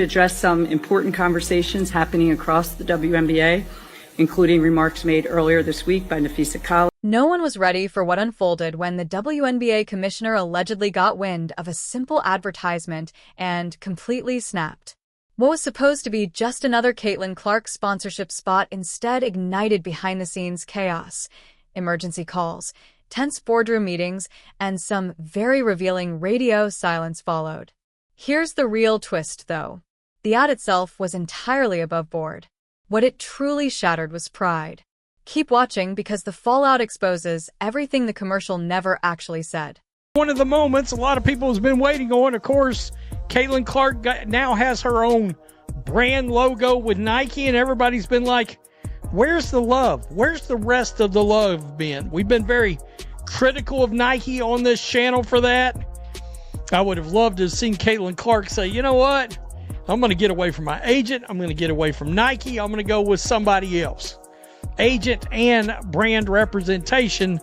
Address some important conversations happening across the WNBA, including remarks made earlier this week by Nafisa Khalid. No one was ready for what unfolded when the WNBA commissioner allegedly got wind of a simple advertisement and completely snapped. What was supposed to be just another Caitlin Clark sponsorship spot instead ignited behind-the-scenes chaos, emergency calls, tense boardroom meetings, and some very revealing radio silence followed. Here's the real twist, though. The ad itself was entirely above board. What it truly shattered was pride. Keep watching because the fallout exposes everything the commercial never actually said. One of the moments a lot of people has been waiting on, of course, Caitlin Clark now has her own brand logo with Nike, and everybody's been like, where's the love? Where's the rest of the love been? We've been very critical of Nike on this channel for that. I would have loved to have seen Caitlin Clark say, you know what? I'm going to get away from my agent. I'm going to get away from Nike. I'm going to go with somebody else. Agent and brand representation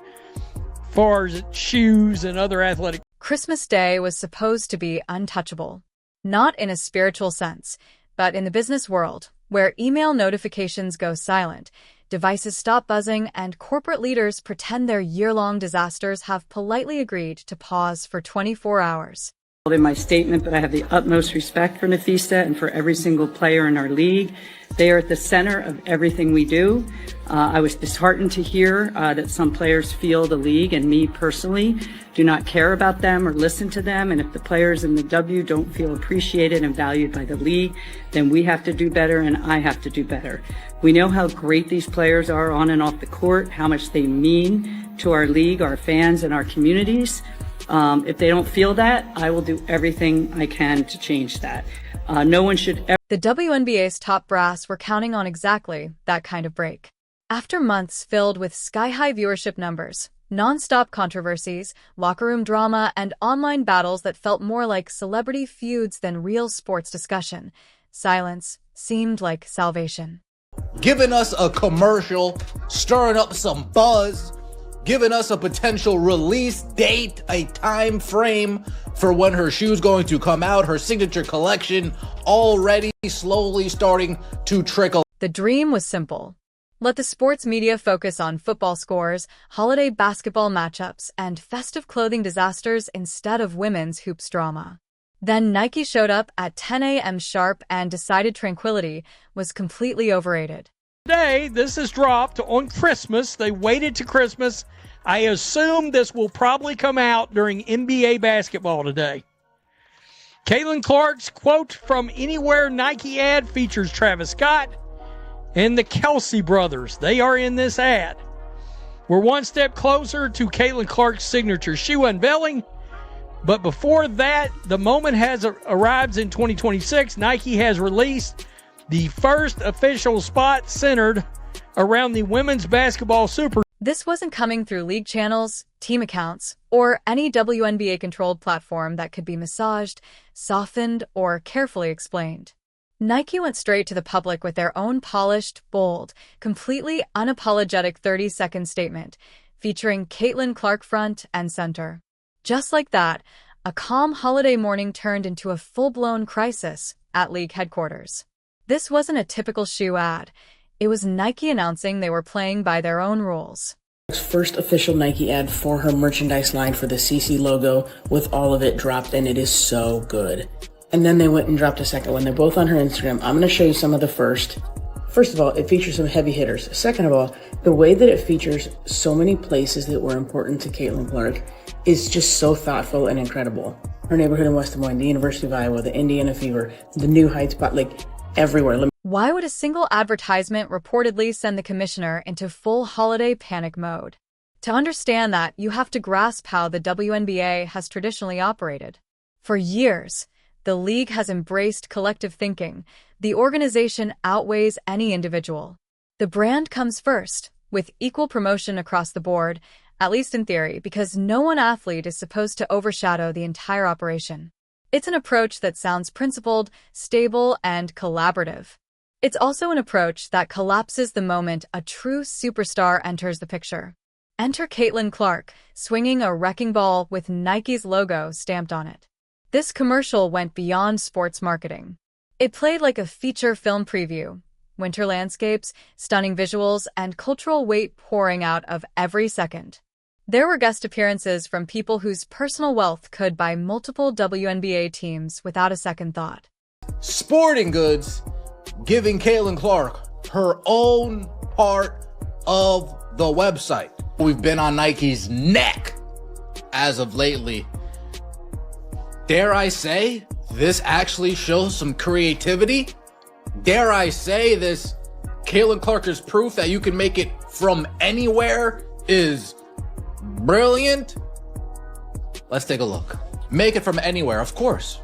for shoes and other athletic. Christmas Day was supposed to be untouchable. Not in a spiritual sense, but in the business world, where email notifications go silent, devices stop buzzing, and corporate leaders pretend their year-long disasters have politely agreed to pause for 24 hours. In my statement, but I have the utmost respect for Nafisa and for every single player in our league. They are at the center of everything we do. I was disheartened to hear that some players feel the league and me personally do not care about them or listen to them. And if the players in the W don't feel appreciated and valued by the league, then we have to do better and I have to do better. We know how great these players are on and off the court, how much they mean to our league, our fans, and our communities. If they don't feel that, I will do everything I can to change that. No one should ever. The WNBA's top brass were counting on exactly that kind of break. After months filled with sky-high viewership numbers, non-stop controversies, locker room drama, and online battles that felt more like celebrity feuds than real sports discussion, silence seemed like salvation. Giving us a commercial, stirring up some buzz, giving us a potential release date, a time frame for when her shoe's going to come out, her signature collection already slowly starting to trickle. The dream was simple. Let the sports media focus on football scores, holiday basketball matchups, and festive clothing disasters instead of women's hoops drama. Then Nike showed up at 10 a.m. sharp and decided tranquility was completely overrated. Today, this is dropped on Christmas. They waited to Christmas. I assume this will probably come out during NBA basketball today. Caitlin Clark's quote from Anywhere Nike ad features Travis Scott and the Kelsey brothers. They are in this ad. We're one step closer to Caitlin Clark's signature shoe unveiling. But before that, the moment has arrived in 2026. Nike has released the first official spot centered around the women's basketball super. This wasn't coming through league channels, team accounts, or any WNBA-controlled platform that could be massaged, softened, or carefully explained. Nike went straight to the public with their own polished, bold, completely unapologetic 30-second statement, featuring Caitlin Clark front and center. Just like that, a calm holiday morning turned into a full-blown crisis at league headquarters. This wasn't a typical shoe ad. It was Nike announcing they were playing by their own rules. First official Nike ad for her merchandise line for the CC logo with all of it dropped, and it is so good. And then they went and dropped a second one. They're both on her Instagram. I'm going to show you some of the first. First of all, it features some heavy hitters. Second of all, the way that it features so many places that were important to Caitlin Clark is just so thoughtful and incredible. Her neighborhood in West Des Moines, the University of Iowa, the Indiana Fever, the New Heights, like everywhere. Why would a single advertisement reportedly send the commissioner into full holiday panic mode? To understand that, you have to grasp how the WNBA has traditionally operated. For years, the league has embraced collective thinking. The organization outweighs any individual. The brand comes first, with equal promotion across the board, at least in theory, because no one athlete is supposed to overshadow the entire operation. It's an approach that sounds principled, stable, and collaborative. It's also an approach that collapses the moment a true superstar enters the picture. Enter Caitlin Clark, swinging a wrecking ball with Nike's logo stamped on it. This commercial went beyond sports marketing. It played like a feature film preview. Winter landscapes, stunning visuals, and cultural weight pouring out of every second. There were guest appearances from people whose personal wealth could buy multiple WNBA teams without a second thought. Sporting Goods giving Caitlin Clark her own part of the website. We've been on Nike's neck as of lately. Dare I say, this actually shows some creativity? Dare I say this Caitlin Clark is proof that you can make it from anywhere is brilliant? Let's take a look. Make it from anywhere, of course.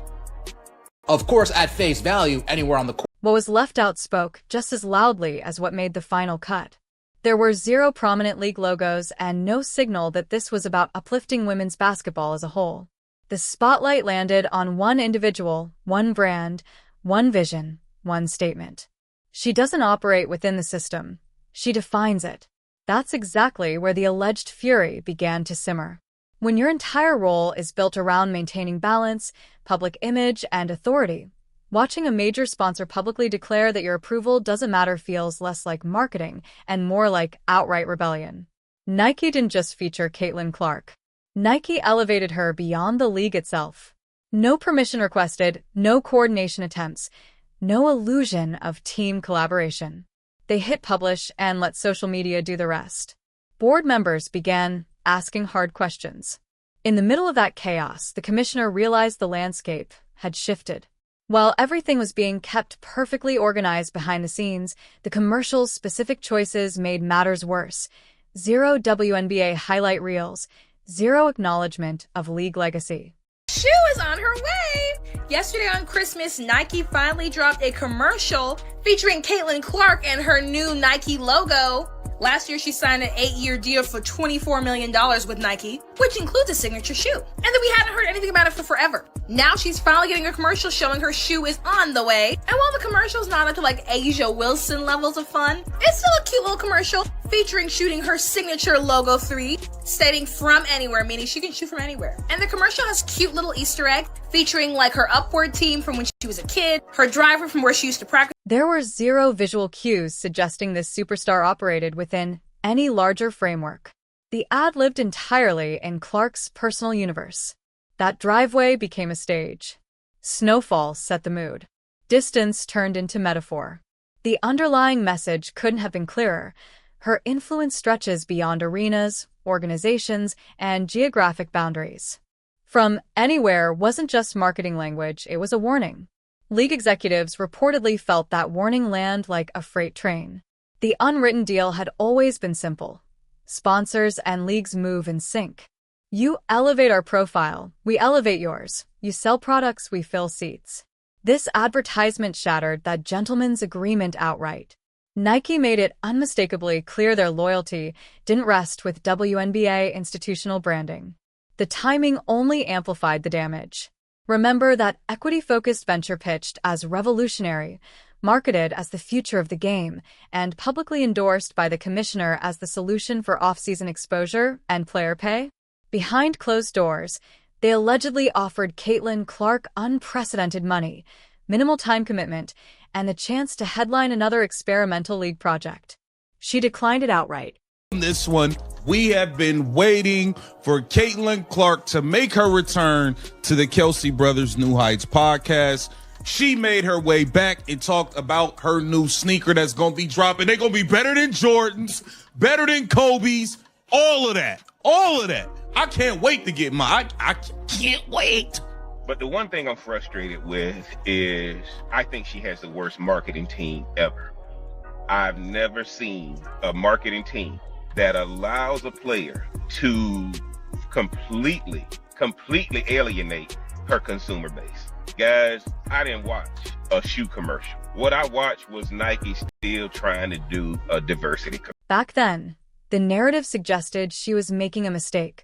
Of course, at face value, anywhere on the court. What was left out spoke just as loudly as what made the final cut. There were 0 prominent league logos and no signal that this was about uplifting women's basketball as a whole. The spotlight landed on one individual, one brand, one vision, one statement. She doesn't operate within the system. She defines it. That's exactly where the alleged fury began to simmer. When your entire role is built around maintaining balance, public image, and authority, watching a major sponsor publicly declare that your approval doesn't matter feels less like marketing and more like outright rebellion. Nike didn't just feature Caitlin Clark. Nike elevated her beyond the league itself. No permission requested, no coordination attempts, no illusion of team collaboration. They hit publish and let social media do the rest. Board members began asking hard questions. In the middle of that chaos, the commissioner realized the landscape had shifted. While everything was being kept perfectly organized behind the scenes, the commercial's specific choices made matters worse. 0 WNBA highlight reels, 0 acknowledgement of league legacy. Shoe is on her way! Yesterday on Christmas, Nike finally dropped a commercial featuring Caitlin Clark and her new Nike logo. Last year, she signed an 8-year deal for $24 million with Nike, which includes a signature shoe. And then we hadn't heard anything about it for forever. Now she's finally getting a commercial showing her shoe is on the way. And while the commercial's not up to like Asia Wilson levels of fun, it's still a cute little commercial featuring shooting her signature logo 3, stating from anywhere, meaning she can shoot from anywhere. And the commercial has cute little Easter egg featuring like her upward team from when she was a kid, her driver from where she used to practice. There were 0 visual cues suggesting this superstar operated within any larger framework. The ad lived entirely in Clark's personal universe. That driveway became a stage. Snowfall set the mood. Distance turned into metaphor. The underlying message couldn't have been clearer. Her influence stretches beyond arenas, organizations, and geographic boundaries. From anywhere wasn't just marketing language, it was a warning. League executives reportedly felt that warning land like a freight train. The unwritten deal had always been simple. Sponsors and leagues move in sync. You elevate our profile, we elevate yours. You sell products, we fill seats. This advertisement shattered that gentleman's agreement outright. Nike made it unmistakably clear their loyalty didn't rest with WNBA institutional branding. The timing only amplified the damage. Remember that equity-focused venture pitched as revolutionary, marketed as the future of the game, and publicly endorsed by the commissioner as the solution for off-season exposure and player pay? Behind closed doors, they allegedly offered Caitlin Clark unprecedented money, minimal time commitment, and the chance to headline another experimental league project. She declined it outright. This one, we have been waiting for Caitlin Clark to make her return to the Kelsey Brothers New Heights podcast. She made her way back and talked about her new sneaker that's going to be dropping. They're going to be better than Jordans, better than Kobe's, all of that. All of that. I can't wait to get mine. I can't wait. But the one thing I'm frustrated with is I think she has the worst marketing team ever. I've never seen a marketing team that allows a player to completely alienate her consumer base. Guys, I didn't watch a shoe commercial. What I watched was Nike still trying to do a diversity commercial. Back then, the narrative suggested she was making a mistake,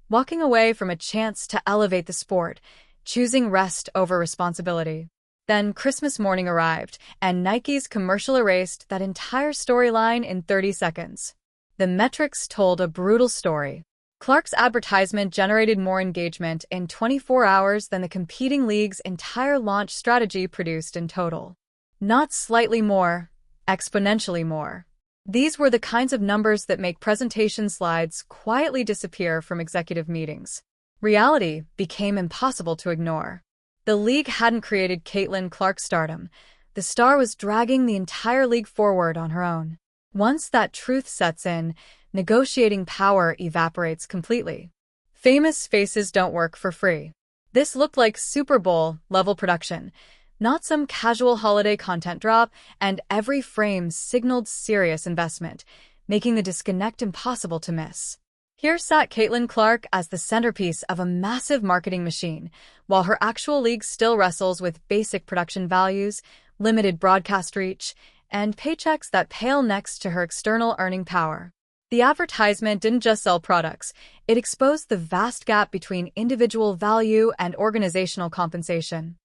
walking away from a chance to elevate the sport, choosing rest over responsibility. Then Christmas morning arrived, and Nike's commercial erased that entire storyline in 30 seconds. The metrics told a brutal story. Clark's advertisement generated more engagement in 24 hours than the competing league's entire launch strategy produced in total. Not slightly more, exponentially more. These were the kinds of numbers that make presentation slides quietly disappear from executive meetings. Reality became impossible to ignore. The league hadn't created Caitlin Clark's stardom. The star was dragging the entire league forward on her own. Once that truth sets in, negotiating power evaporates completely. Famous faces don't work for free. This looked like Super Bowl-level production, not some casual holiday content drop, and every frame signaled serious investment, making the disconnect impossible to miss. Here sat Caitlin Clark as the centerpiece of a massive marketing machine, while her actual league still wrestles with basic production values, limited broadcast reach, and paychecks that pale next to her external earning power. The advertisement didn't just sell products, it exposed the vast gap between individual value and organizational compensation.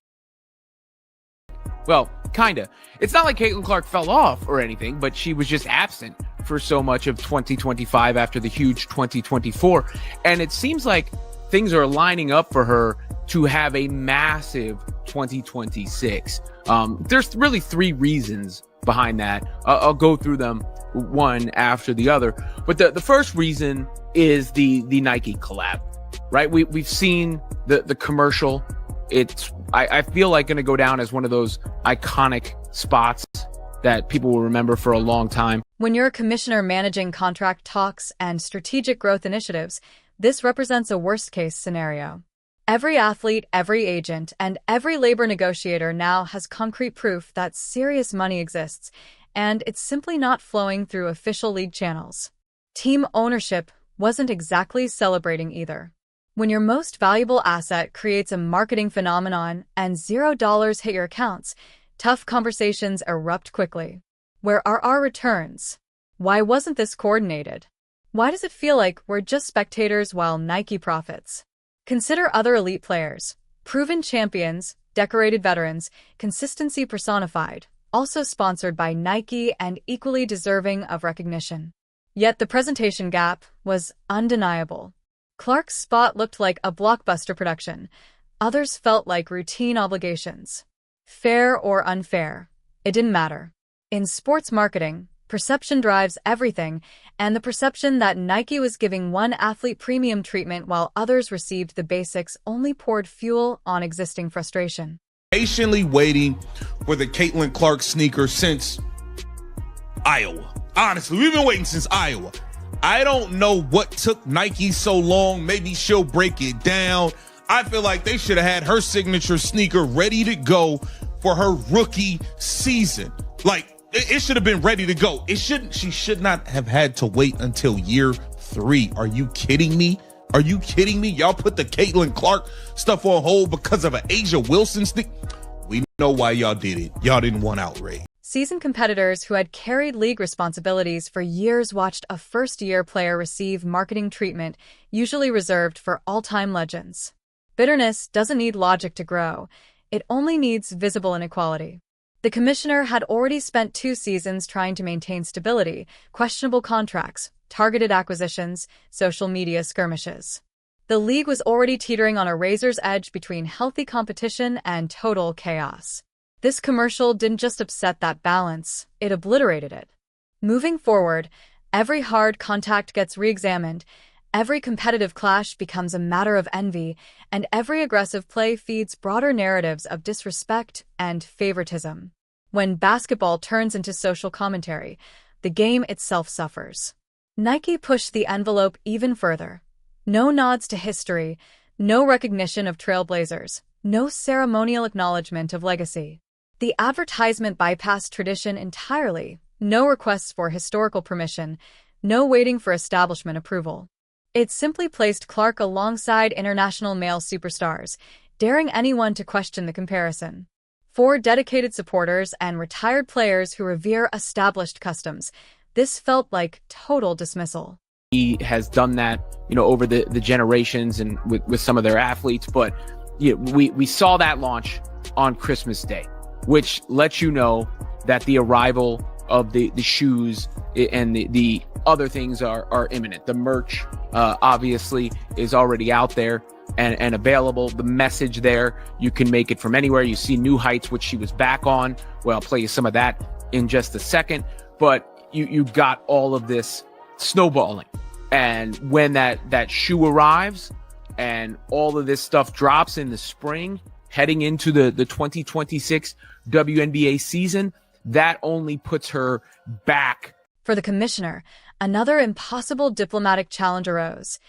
Well, kinda. It's not like Caitlin Clark fell off or anything, but she was just absent for so much of 2025 after the huge 2024. And it seems like things are lining up for her to have a massive 2026. There's really three reasons behind that. I'll go through them one after the other. But the first reason is the Nike collab, right? We've seen the commercial. It's, I feel like, going to go down as one of those iconic spots that people will remember for a long time. When you're a commissioner managing contract talks and strategic growth initiatives, this represents a worst-case scenario. Every athlete, every agent, and every labor negotiator now has concrete proof that serious money exists, and it's simply not flowing through official league channels. Team ownership wasn't exactly celebrating either. When your most valuable asset creates a marketing phenomenon and $0 hit your accounts, tough conversations erupt quickly. Where are our returns? Why wasn't this coordinated? Why does it feel like we're just spectators while Nike profits? Consider other elite players, proven champions, decorated veterans, consistency personified, also sponsored by Nike and equally deserving of recognition. Yet the presentation gap was undeniable. Clark's spot looked like a blockbuster production. Others felt like routine obligations. Fair or unfair, it didn't matter. In sports marketing, perception drives everything, and the perception that Nike was giving one athlete premium treatment while others received the basics only poured fuel on existing frustration. Patiently waiting for the Caitlin Clark sneaker since Iowa. Honestly, we've been waiting since Iowa. I don't know what took Nike so long. Maybe she'll break it down. I feel like they should have had her signature sneaker ready to go for her rookie season. Like, it should have been ready to go. She should not have had to wait until year 3. Are you kidding me? Are you kidding me? Y'all put the Caitlin Clark stuff on hold because of an Asia Wilson sneaker? We know why y'all did it. Y'all didn't want outrage. Seasoned competitors who had carried league responsibilities for years watched a first-year player receive marketing treatment usually reserved for all-time legends. Bitterness doesn't need logic to grow. It only needs visible inequality. The commissioner had already spent 2 seasons trying to maintain stability, questionable contracts, targeted acquisitions, social media skirmishes. The league was already teetering on a razor's edge between healthy competition and total chaos. This commercial didn't just upset that balance, it obliterated it. Moving forward, every hard contact gets re-examined, every competitive clash becomes a matter of envy, and every aggressive play feeds broader narratives of disrespect and favoritism. When basketball turns into social commentary, the game itself suffers. Nike pushed the envelope even further. No nods to history, no recognition of trailblazers, no ceremonial acknowledgement of legacy. The advertisement bypassed tradition entirely, no requests for historical permission, no waiting for establishment approval. It simply placed Clark alongside international male superstars, daring anyone to question the comparison. For dedicated supporters and retired players who revere established customs, this felt like total dismissal. He has done that, over the generations and with some of their athletes, but we saw that launch on Christmas Day, which lets you know that the arrival of the shoes and the other things are imminent. The merch obviously is already out there and available. The message there, you can make it from anywhere. You see New Heights, which she was back on. Well, I'll play you some of that in just a second. But you got all of this snowballing. And when that shoe arrives and all of this stuff drops in the spring, heading into the 2026 WNBA season, that only puts her back. For the commissioner, another impossible diplomatic challenge arose.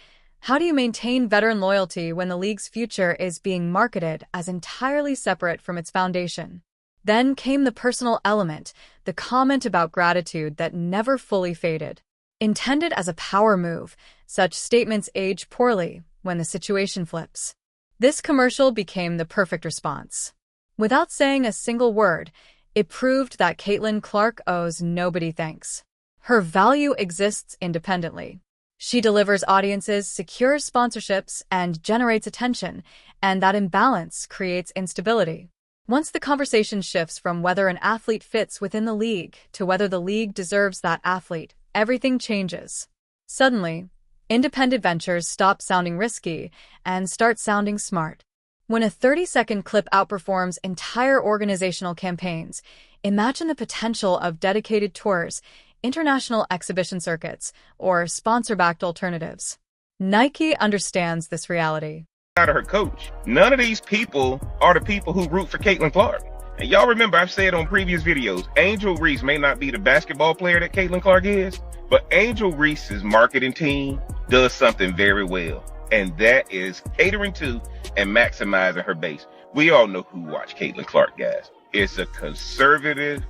How do you maintain veteran loyalty when the league's future is being marketed as entirely separate from its foundation? Then came the personal element, the comment about gratitude that never fully faded. Intended as a power move, such statements age poorly when the situation flips. This commercial became the perfect response. Without saying a single word, it proved that Caitlin Clark owes nobody thanks. Her value exists independently. She delivers audiences, secures sponsorships, and generates attention, and that imbalance creates instability. Once the conversation shifts from whether an athlete fits within the league to whether the league deserves that athlete, everything changes. Suddenly, independent ventures stop sounding risky and start sounding smart. When a 30-second clip outperforms entire organizational campaigns, imagine the potential of dedicated tours, international exhibition circuits, or sponsor-backed alternatives. Nike understands this reality. Out of her coach. None of these people are the people who root for Caitlin Clark. And y'all remember, I've said on previous videos, Angel Reese may not be the basketball player that Caitlin Clark is, but Angel Reese's marketing team does something very well. And that is catering to and maximizing her base. We all know who watch Caitlin Clark, guys. It's a conservative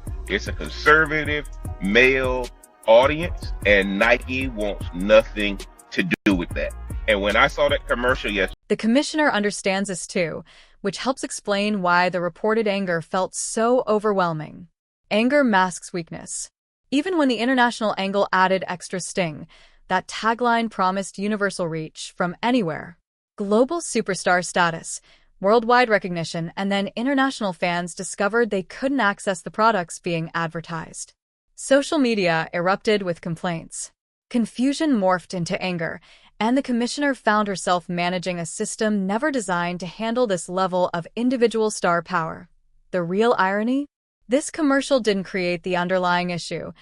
male audience, and Nike wants nothing to do with that. And when I saw that commercial yesterday, the commissioner understands this too, which helps explain why the reported anger felt so overwhelming. Anger masks weakness. Even when the international angle added extra sting, that tagline promised universal reach from anywhere. Global superstar status, worldwide recognition, and then international fans discovered they couldn't access the products being advertised. Social media erupted with complaints. Confusion morphed into anger, and the commissioner found herself managing a system never designed to handle this level of individual star power. The real irony? This commercial didn't create the underlying issue.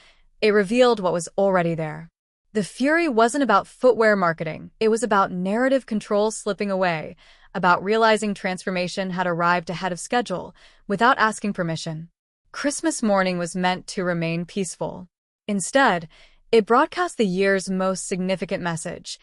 It revealed what was already there. The fury wasn't about footwear marketing. It was about narrative control slipping away, about realizing transformation had arrived ahead of schedule, without asking permission. Christmas morning was meant to remain peaceful. Instead, it broadcast the year's most significant message.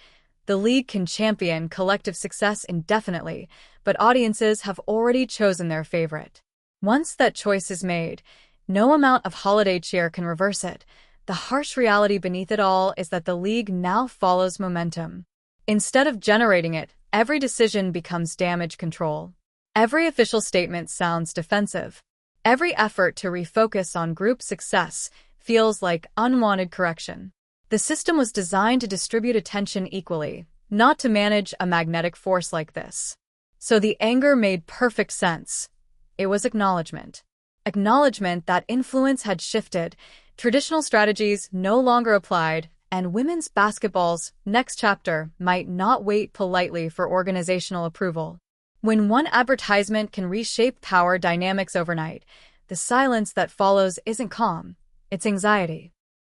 The league can champion collective success indefinitely, but audiences have already chosen their favorite. Once that choice is made, no amount of holiday cheer can reverse it. The harsh reality beneath it all is that the league now follows momentum. Instead of generating it, every decision becomes damage control. Every official statement sounds defensive. Every effort to refocus on group success feels like unwanted correction. The system was designed to distribute attention equally, not to manage a magnetic force like this. So the anger made perfect sense. It was acknowledgement. Acknowledgement that influence had shifted, traditional strategies no longer applied, and women's basketball's next chapter might not wait politely for organizational approval. When one advertisement can reshape power dynamics overnight, the silence that follows isn't calm, it's anxiety.